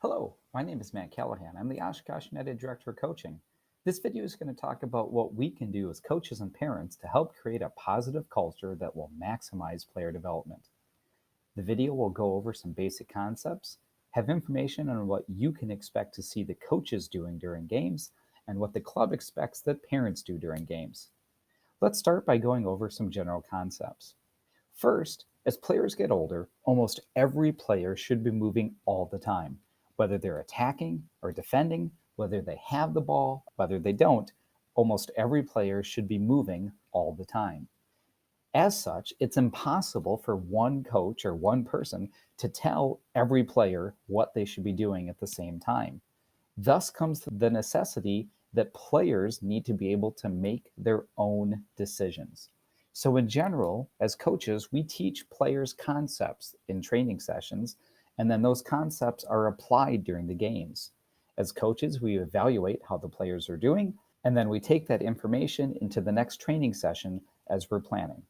Hello, my name is Matt Callahan. I'm the Oshkosh United Director of Coaching. This video is going to talk about what we can do as coaches and parents to help create a positive culture that will maximize player development. The video will go over some basic concepts, have information on what you can expect to see the coaches doing during games, and what the club expects that parents do during games. Let's start by going over some general concepts. First, as players get older, almost every player should be moving all the time, whether they're attacking or defending, whether they have the ball, whether they don't. Almost every player should be moving all the time. As such, it's impossible for one coach or one person to tell every player what they should be doing at the same time. Thus comes the necessity that players need to be able to make their own decisions. So, in general, as coaches, we teach players concepts in training sessions, and then those concepts are applied during the games. As coaches, we evaluate how the players are doing, and then we take that information into the next training session as we're planning.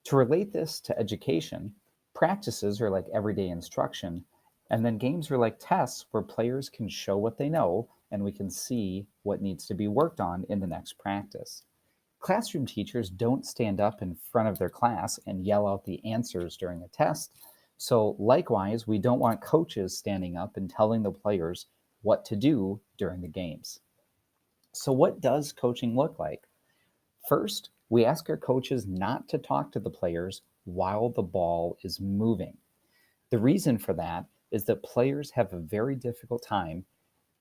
To relate this to education, practices are like everyday instruction, and then games are like tests where players can show what they know and we can see what needs to be worked on in the next practice. Classroom teachers don't stand up in front of their class and yell out the answers during a test. So likewise, we don't want coaches standing up and telling the players what to do during the games. So what does coaching look like? First, we ask our coaches not to talk to the players while the ball is moving. The reason for that is that players have a very difficult time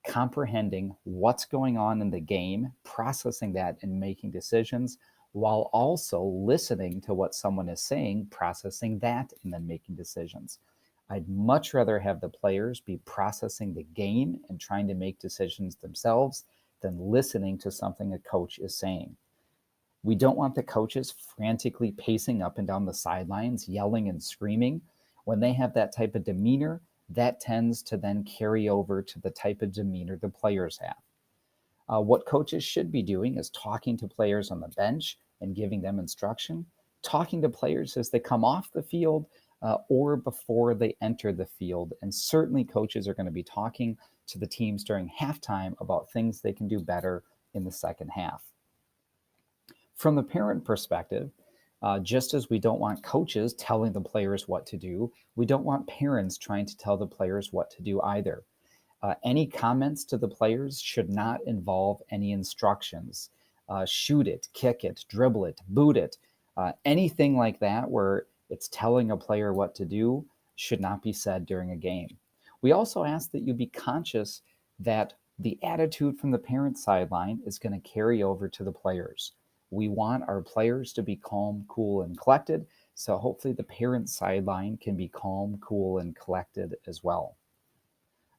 comprehending what's going on in the game, processing that, and making decisions, while also listening to what someone is saying, processing that, and then making decisions. I'd much rather have the players be processing the game and trying to make decisions themselves than listening to something a coach is saying. We don't want the coaches frantically pacing up and down the sidelines, yelling and screaming. When they have that type of demeanor, that tends to then carry over to the type of demeanor the players have. What coaches should be doing is talking to players on the bench and giving them instruction, talking to players as they come off the field or before they enter the field. And certainly coaches are going to be talking to the teams during halftime about things they can do better in the second half. From the parent perspective, just as we don't want coaches telling the players what to do, we don't want parents trying to tell the players what to do either. Any comments to the players should not involve any instructions. Shoot it, kick it, dribble it, boot it. Anything like that where it's telling a player what to do should not be said during a game. We also ask that you be conscious that the attitude from the parent sideline is going to carry over to the players. We want our players to be calm, cool, and collected. So hopefully the parent sideline can be calm, cool, and collected as well.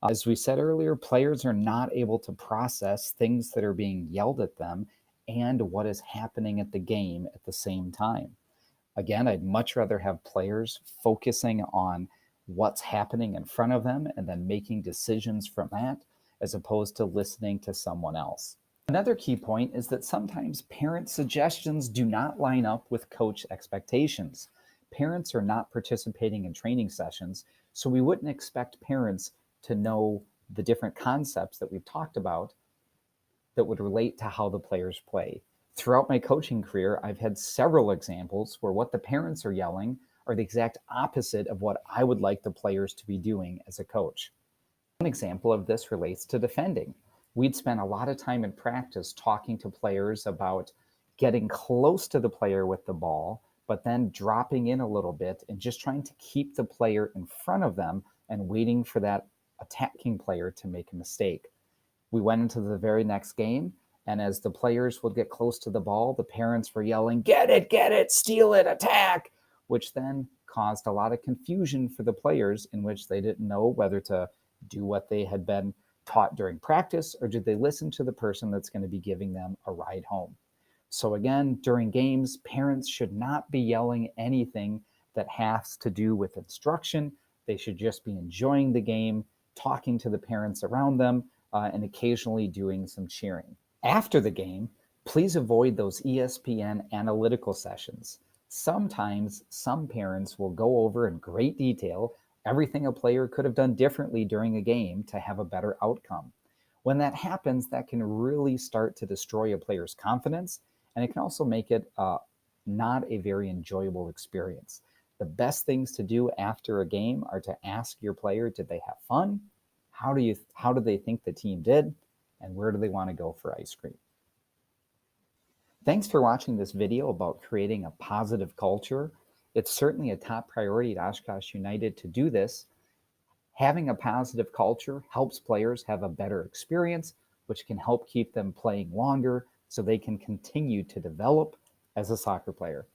As we said earlier, players are not able to process things that are being yelled at them and what is happening at the game at the same time. Again, I'd much rather have players focusing on what's happening in front of them and then making decisions from that, as opposed to listening to someone else. Another key point is that sometimes parent suggestions do not line up with coach expectations. Parents are not participating in training sessions, so we wouldn't expect parents to know the different concepts that we've talked about that would relate to how the players play. Throughout my coaching career, I've had several examples where what the parents are yelling are the exact opposite of what I would like the players to be doing as a coach. One example of this relates to defending. We'd spend a lot of time in practice talking to players about getting close to the player with the ball, but then dropping in a little bit and just trying to keep the player in front of them and waiting for that attacking player to make a mistake. We went into the very next game, and as the players would get close to the ball, the parents were yelling, get it, steal it, attack, which then caused a lot of confusion for the players in which they didn't know whether to do what they had been taught during practice, or did they listen to the person that's going to be giving them a ride home? So again, during games, parents should not be yelling anything that has to do with instruction. They should just be enjoying the game, talking to the parents around them, and occasionally doing some cheering. After the game, please avoid those ESPN analytical sessions. Sometimes some parents will go over in great detail everything a player could have done differently during a game to have a better outcome. When that happens, that can really start to destroy a player's confidence, and it can also make it not a very enjoyable experience. The best things to do after a game are to ask your player, did they have fun? How do they think the team did? And where do they want to go for ice cream? Thanks for watching this video about creating a positive culture. It's certainly a top priority at Oshkosh United to do this. Having a positive culture helps players have a better experience, which can help keep them playing longer so they can continue to develop as a soccer player.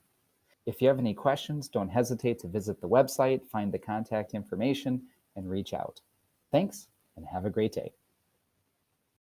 If you have any questions, don't hesitate to visit the website, find the contact information, and reach out. Thanks, and have a great day.